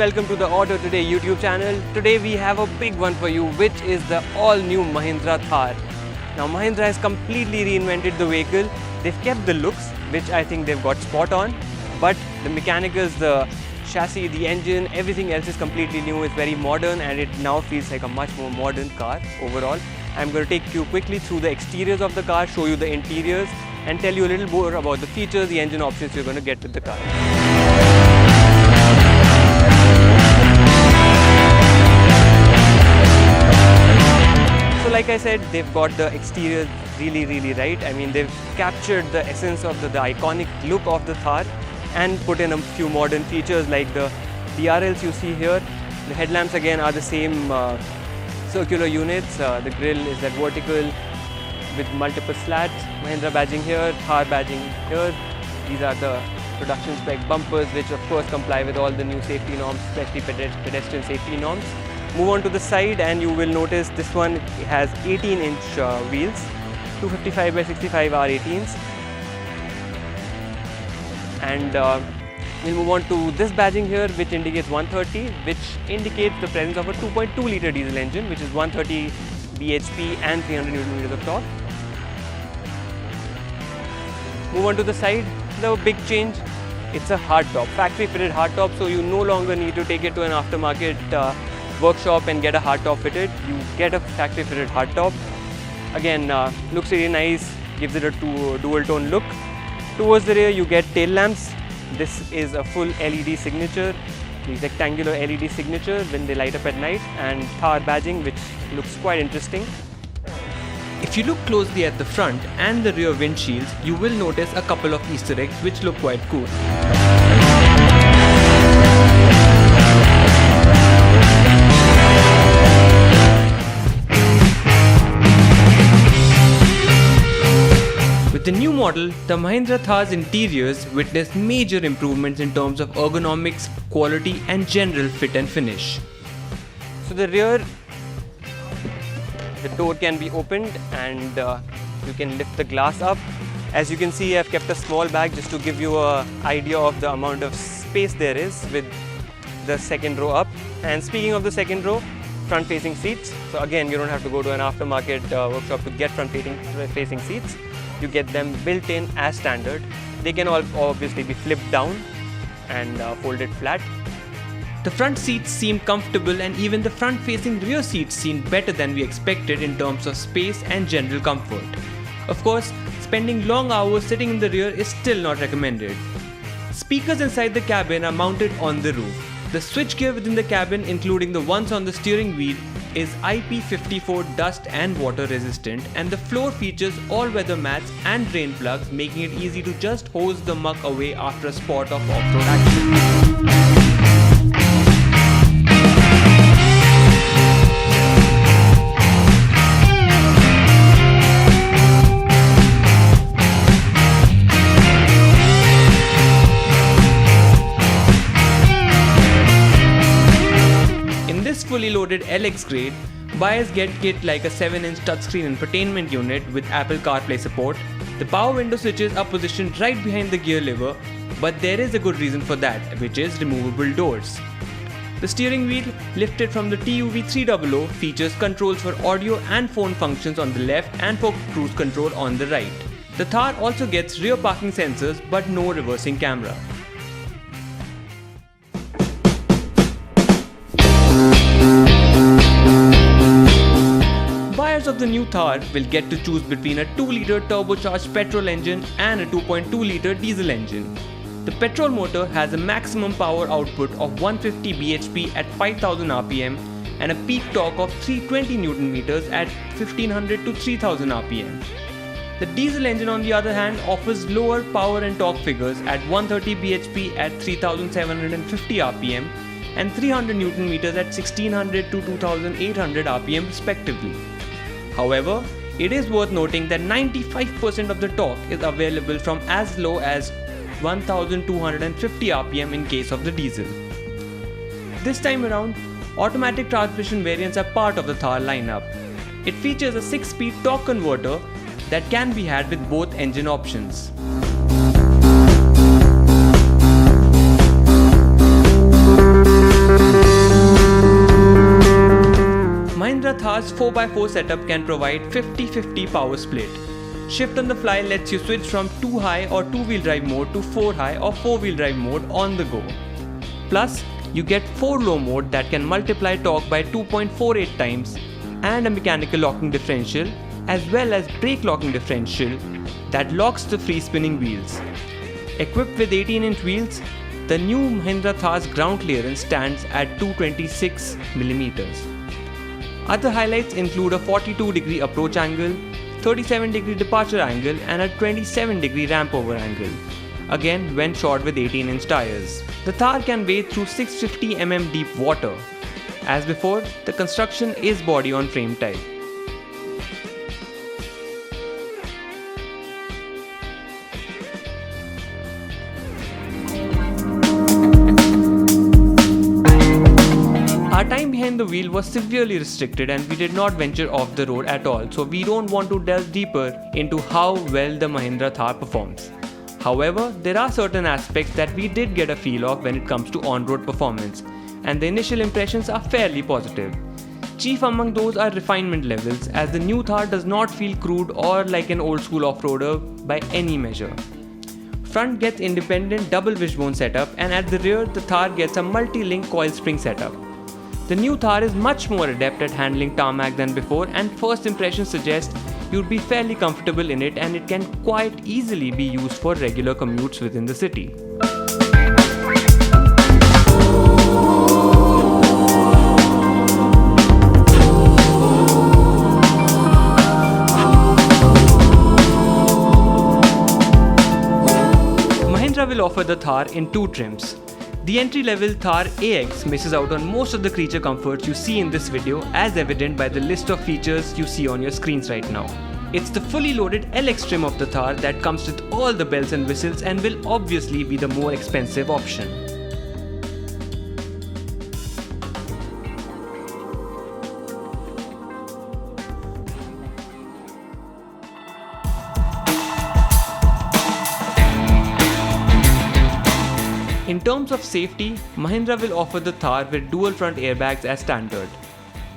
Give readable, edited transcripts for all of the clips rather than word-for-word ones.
welcome to the AutoToday YouTube channel. Today we have a big one for you, which is the all-new Mahindra Thar. Now Mahindra has completely reinvented the vehicle. They've kept the looks, which I think they've got spot on, but the mechanicals, the chassis, the engine, everything else is completely new. It's very modern and it now feels like a much more modern car overall. I'm going to take you quickly through the exteriors of the car, show you the interiors and tell you a little more about the features, the engine options you're going to get with the car. So like I said, they've got the exterior really right. I mean, they've captured the essence of the iconic look of the Thar and put in a few modern features like the DRLs you see here. The headlamps again are the same circular units. The grille is that vertical with multiple slats. Mahindra badging here, Thar badging here. These are the production spec bumpers, which of course comply with all the new safety norms, especially pedestrian safety norms. Move on to the side and you will notice this one has 18-inch wheels, 255 by 65 R18s. And we'll move on to this badging here, which indicates 130, which indicates the presence of a 2.2-litre diesel engine, which is 130 bhp and 300 Nm of torque. Move on to the side, the big change, it's a hardtop, factory fitted hardtop, so you no longer need to take it to an aftermarket workshop and get a hardtop fitted. You get a factory fitted hardtop. Again, looks really nice, gives it a dual tone look. Towards the rear you get tail lamps. This is a full LED signature, the rectangular LED signature when they light up at night, and Thar badging, which looks quite interesting. If you look closely at the front and the rear windshields, you will notice a couple of Easter eggs which look quite cool. With the new model, the Mahindra Thar's interiors witnessed major improvements in terms of ergonomics, quality and general fit and finish. So the rear, the door can be opened and you can lift the glass up. As you can see, I've kept a small bag just to give you an idea of the amount of space there is with the second row up. And speaking of the second row, front facing seats. So again, you don't have to go to an aftermarket workshop to get front facing seats. You get them built in as standard. They can all obviously be flipped down and folded flat. The front seats seem comfortable and even the front-facing rear seats seem better than we expected in terms of space and general comfort. Of course, spending long hours sitting in the rear is still not recommended. Speakers inside the cabin are mounted on the roof. The switchgear within the cabin, including the ones on the steering wheel, is IP54 dust and water resistant, and the floor features all-weather mats and drain plugs, making it easy to just hose the muck away after a spot of off-road action. Fully loaded LX grade, buyers get kit like a 7-inch touchscreen infotainment unit with Apple CarPlay support. The power window switches are positioned right behind the gear lever, but there is a good reason for that, which is removable doors. The steering wheel, lifted from the TUV 300, features controls for audio and phone functions on the left and for cruise control on the right. The Thar also gets rear parking sensors but no reversing camera. Buyers of the new Thar will get to choose between a 2-litre turbocharged petrol engine and a 2.2-litre diesel engine. The petrol motor has a maximum power output of 150 bhp at 5000 rpm and a peak torque of 320 Nm at 1500 to 3000 rpm. The diesel engine, on the other hand, offers lower power and torque figures at 130 bhp at 3750 rpm and 300 Nm at 1600 to 2800 rpm respectively. However, it is worth noting that 95% of the torque is available from as low as 1250 rpm in case of the diesel. This time around, automatic transmission variants are part of the Thar lineup. It features a 6-speed torque converter that can be had with both engine options. Thar's 4x4 setup can provide 50-50 power split. Shift on the fly lets you switch from 2 high or 2-wheel drive mode to 4 high or 4-wheel drive mode on the go. Plus, you get 4 low mode that can multiply torque by 2.48 times and a mechanical locking differential as well as brake locking differential that locks the free spinning wheels. Equipped with 18-inch wheels, the new Mahindra Thar's ground clearance stands at 226mm. Other highlights include a 42-degree approach angle, 37-degree departure angle and a 27-degree ramp over angle, again when shod with 18-inch tires. The Thar can wade through 650mm deep water. As before, the construction is body on frame type. Our time behind the wheel was severely restricted and we did not venture off the road at all, so we don't want to delve deeper into how well the Mahindra Thar performs. However, there are certain aspects that we did get a feel of when it comes to on-road performance, and the initial impressions are fairly positive. Chief among those are refinement levels, as the new Thar does not feel crude or like an old school off-roader by any measure. Front gets independent double wishbone setup, and at the rear the Thar gets a multi-link coil spring setup. The new Thar is much more adept at handling tarmac than before, and first impressions suggest you'd be fairly comfortable in it and it can quite easily be used for regular commutes within the city. Mahindra will offer the Thar in 2 trims. The entry-level Thar AX misses out on most of the creature comforts you see in this video, as evident by the list of features you see on your screens right now. It's the fully loaded LX trim of the Thar that comes with all the bells and whistles and will obviously be the more expensive option. In terms of safety, Mahindra will offer the Thar with dual front airbags as standard.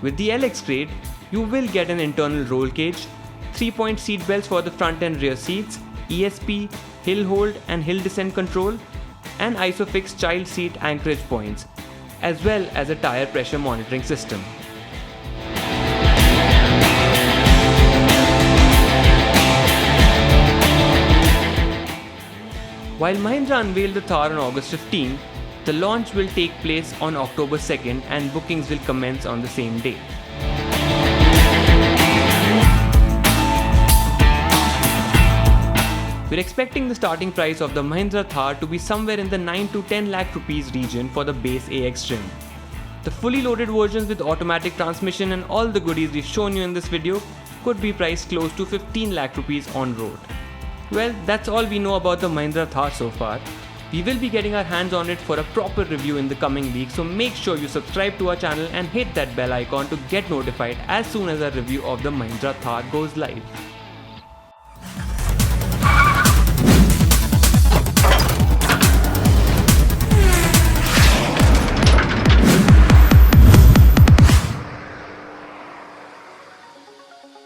With the LX grade, you will get an internal roll cage, 3-point seat belts for the front and rear seats, ESP, hill hold and hill descent control, and ISOFIX child seat anchorage points, as well as a tire pressure monitoring system. While Mahindra unveiled the Thar on August 15, the launch will take place on October 2nd and bookings will commence on the same day. We're expecting the starting price of the Mahindra Thar to be somewhere in the 9 to 10 lakh rupees region for the base AX trim. The fully loaded versions with automatic transmission and all the goodies we've shown you in this video could be priced close to 15 lakh rupees on road. Well, that's all we know about the Mahindra Thar so far. We will be getting our hands on it for a proper review in the coming weeks, so make sure you subscribe to our channel and hit that bell icon to get notified as soon as a review of the Mahindra Thar goes live.